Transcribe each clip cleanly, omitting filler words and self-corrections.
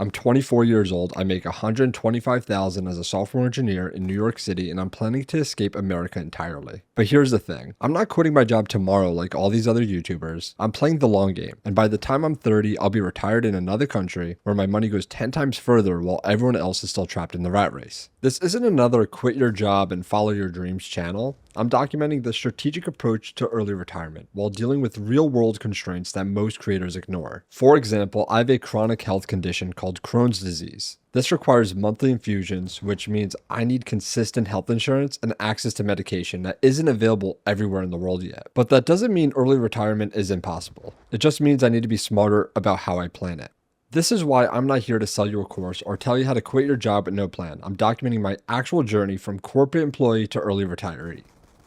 I'm 24 years old. I make $125,000 as a software engineer in New York City, and I'm planning to escape America entirely. But here's the thing. I'm not quitting my job tomorrow like all these other YouTubers. I'm playing the long game, and by the time I'm 30, I'll be retired in another country where my money goes 10 times further while everyone else is still trapped in the rat race. This isn't another quit your job and follow your dreams channel. I'm documenting the strategic approach to early retirement while dealing with real-world constraints that most creators ignore. For example, I have a chronic health condition called Crohn's disease. This requires monthly infusions, which means I need consistent health insurance and access to medication that isn't available everywhere in the world yet. But that doesn't mean early retirement is impossible. It just means I need to be smarter about how I plan it. This is why I'm not here to sell you a course or tell you how to quit your job with no plan. I'm documenting my actual journey from corporate employee to early retiree,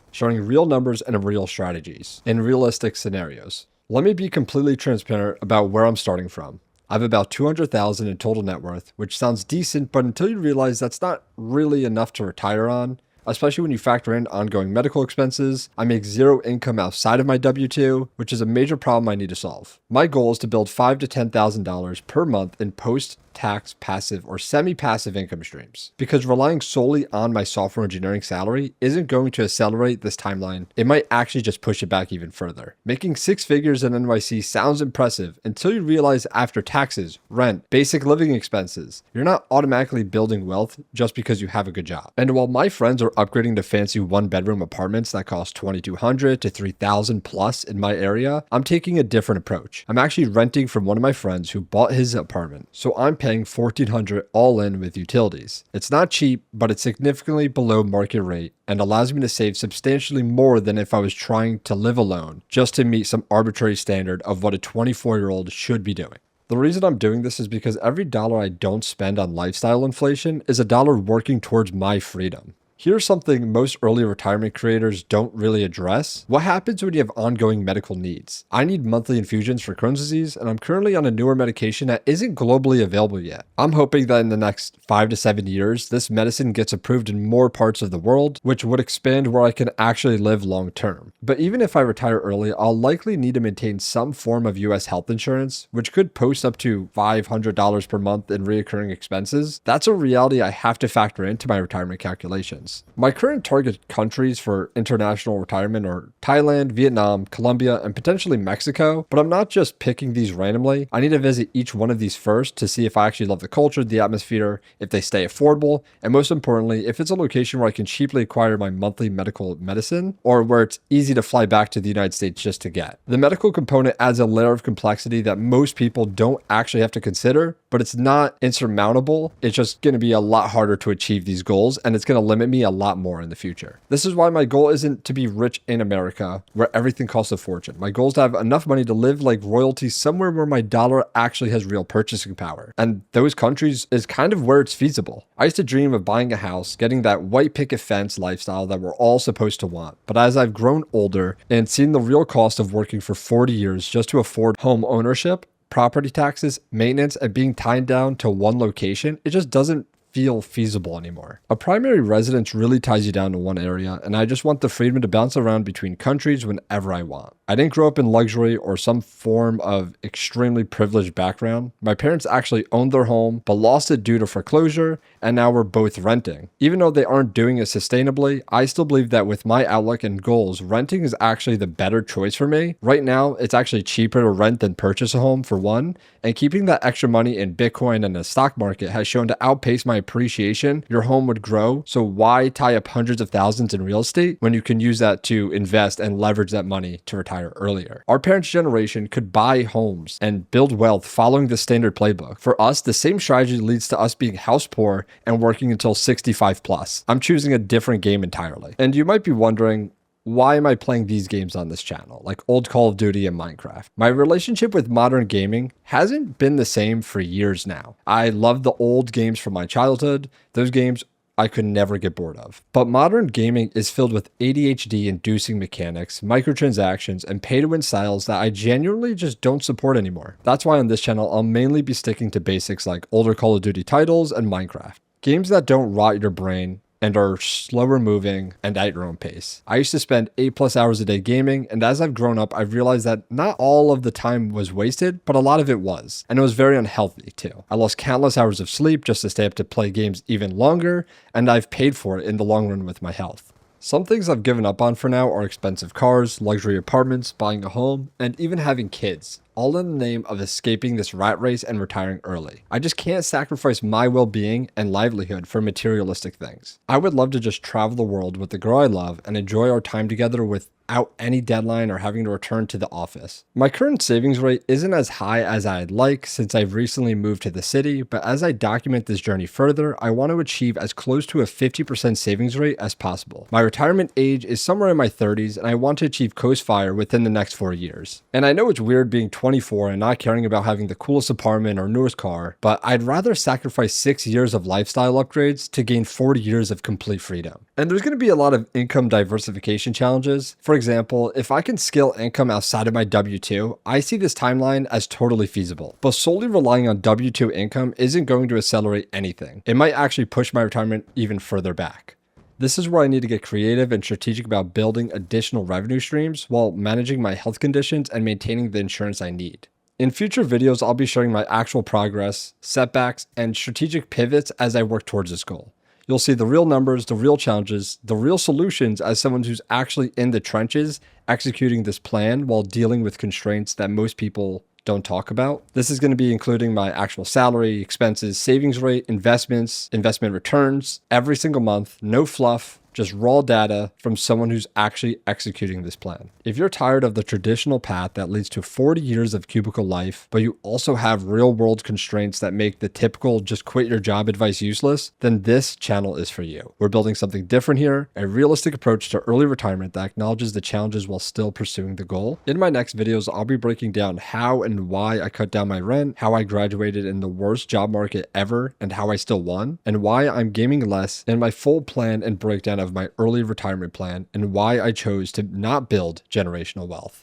showing real numbers and real strategies in realistic scenarios. Let me be completely transparent about where I'm starting from. I have about 200,000 in total net worth, which sounds decent, but until you realize that's not really enough to retire on, especially when you factor in ongoing medical expenses. I make zero income outside of my W-2, which is a major problem I need to solve. My goal is to build $5,000 to $10,000 per month in post-tax passive or semi-passive income streams. Because relying solely on my software engineering salary isn't going to accelerate this timeline. It might actually just push it back even further. Making six figures in NYC sounds impressive until you realize after taxes, rent, basic living expenses, you're not automatically building wealth just because you have a good job. And while my friends are upgrading to fancy one-bedroom apartments that cost $2,200 to $3,000 plus in my area, I'm taking a different approach. I'm actually renting from one of my friends who bought his apartment, so I'm paying $1,400 all in with utilities. It's not cheap, but it's significantly below market rate and allows me to save substantially more than if I was trying to live alone just to meet some arbitrary standard of what a 24-year-old should be doing. The reason I'm doing this is because every dollar I don't spend on lifestyle inflation is a dollar working towards my freedom. Here's something most early retirement creators don't really address. What happens when you have ongoing medical needs? I need monthly infusions for Crohn's disease, and I'm currently on a newer medication that isn't globally available yet. I'm hoping that in the next 5 to 7 years, this medicine gets approved in more parts of the world, which would expand where I can actually live long term. But even if I retire early, I'll likely need to maintain some form of US health insurance, which could post up to $500 per month in recurring expenses. That's a reality I have to factor into my retirement calculations. My current target countries for international retirement are Thailand, Vietnam, Colombia, and potentially Mexico, but I'm not just picking these randomly. I need to visit each one of these first to see if I actually love the culture, the atmosphere, if they stay affordable, and most importantly, if it's a location where I can cheaply acquire my monthly medical medicine or where it's easy to fly back to the United States just to get. The medical component adds a layer of complexity that most people don't actually have to consider, but it's not insurmountable. It's just going to be a lot harder to achieve these goals, and it's going to limit me a lot more in the future. This is why my goal isn't to be rich in America, where everything costs a fortune. My goal is to have enough money to live like royalty somewhere where my dollar actually has real purchasing power. And those countries is kind of where it's feasible. I used to dream of buying a house, getting that white picket fence lifestyle that we're all supposed to want. But as I've grown older and seen the real cost of working for 40 years just to afford home ownership, property taxes, maintenance, and being tied down to one location, it just doesn't feel feasible anymore. A primary residence really ties you down to one area, and I just want the freedom to bounce around between countries whenever I want. I didn't grow up in luxury or some form of extremely privileged background. My parents actually owned their home, but lost it due to foreclosure, and now we're both renting. Even though they aren't doing it sustainably, I still believe that with my outlook and goals, renting is actually the better choice for me. Right now, it's actually cheaper to rent than purchase a home for one, and keeping that extra money in Bitcoin and the stock market has shown to outpace my appreciation. Your home would grow, so why tie up hundreds of thousands in real estate when you can use that to invest and leverage that money to retire earlier? Our parents' generation could buy homes and build wealth following the standard playbook. For us, the same strategy leads to us being house poor and working until 65 plus. I'm choosing a different game entirely. And you might be wondering, why am I playing these games on this channel, like old Call of Duty and Minecraft? My relationship with modern gaming hasn't been the same for years now. I love the old games from my childhood. Those games I could never get bored of. But modern gaming is filled with ADHD-inducing mechanics, microtransactions, and pay-to-win styles that I genuinely just don't support anymore. That's why on this channel, I'll mainly be sticking to basics like older Call of Duty titles and Minecraft. Games that don't rot your brain and are slower moving and at your own pace. I used to spend 8+ hours a day gaming, and as I've grown up, I've realized that not all of the time was wasted, but a lot of it was, and it was very unhealthy too. I lost countless hours of sleep just to stay up to play games even longer, and I've paid for it in the long run with my health. Some things I've given up on for now are expensive cars, luxury apartments, buying a home, and even having kids, all in the name of escaping this rat race and retiring early. I just can't sacrifice my well-being and livelihood for materialistic things. I would love to just travel the world with the girl I love and enjoy our time together without any deadline or having to return to the office. My current savings rate isn't as high as I'd like since I've recently moved to the city, but as I document this journey further, I want to achieve as close to a 50% savings rate as possible. My retirement age is somewhere in my 30s, and I want to achieve coast fire within the next 4 years. And I know it's weird being 24 and not caring about having the coolest apartment or newest car, but I'd rather sacrifice 6 years of lifestyle upgrades to gain 40 years of complete freedom. And there's going to be a lot of income diversification challenges. For example, if I can scale income outside of my W-2, I see this timeline as totally feasible. But solely relying on W-2 income isn't going to accelerate anything. It might actually push my retirement even further back. This is where I need to get creative and strategic about building additional revenue streams while managing my health conditions and maintaining the insurance I need. In future videos, I'll be sharing my actual progress, setbacks, and strategic pivots as I work towards this goal. You'll see the real numbers, the real challenges, the real solutions as someone who's actually in the trenches executing this plan while dealing with constraints that most people don't talk about. This is going to be including my actual salary, expenses, savings rate, investments, investment returns every single month, no fluff, just raw data from someone who's actually executing this plan. If you're tired of the traditional path that leads to 40 years of cubicle life, but you also have real world constraints that make the typical just quit your job advice useless, then this channel is for you. We're building something different here, a realistic approach to early retirement that acknowledges the challenges while still pursuing the goal. In my next videos, I'll be breaking down how and why I cut down my rent, how I graduated in the worst job market ever and how I still won, and why I'm gaming less, and my full plan and breakdown of my early retirement plan and why I chose to not build generational wealth.